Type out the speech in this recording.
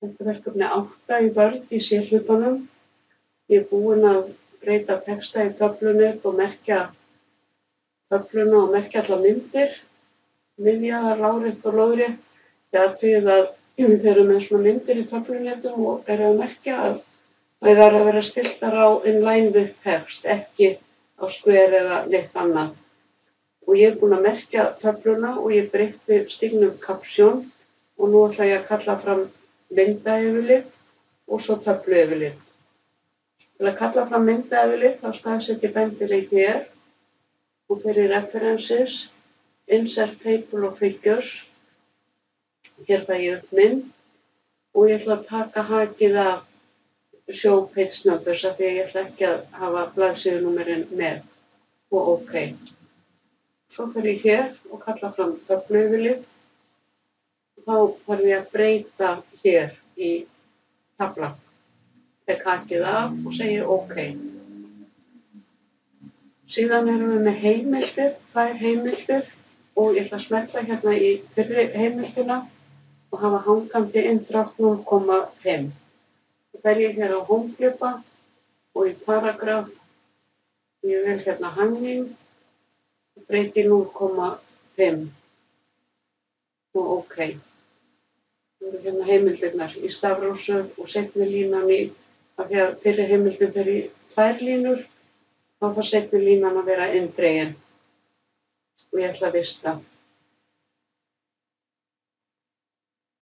Þetta er verkefni 8 í Word í C-hlutanum. Ég er búin að breyta texta í töflunet og merkja töfluna og merkja allar myndir, miðjaðar, lárétt og lóðrétt. Þið athugið að þeir eru með svona myndir í töflunetum og eru að merkja að það er að vera stiltar á in line with text, ekki á square eða neitt annað. Og ég er búin að merkja töfluna og ég breytti stílnum caption og nú ætla ég að kalla fram myndayfirlit og svo töfluyfirlit. Til að kalla fram myndayfirlit þá staðset ég bendilið hér og fyrir references, insert table of figures. Hér fæ ég upp mynd og ég ætla að taka hakið af show page numbers af því að ég ætla ekki að hafa blaðsíðunúmerin með og OK. Svo fer ég hér og kalla fram töfluyfirlit. Þá þarf ég að breyta hér í tafla. Tek hakið af og segi OK. Síðan erum við með heimildir, 2 heimildir og ég ætla að smella hérna í fyrri heimildina og hafa hangandi inndrátt 0,5. Þá fer ég hér á Home-klippa og í paragraf, ég vel hérna hanging og breyti 0,5 og OK. Það eru hérna heimildirnar í stafrófsröð og seinni línan í, af því að fyrri heimildin fer í 2 línur, þá þarf seinni línan að vera inndregin og ég ætla að vista.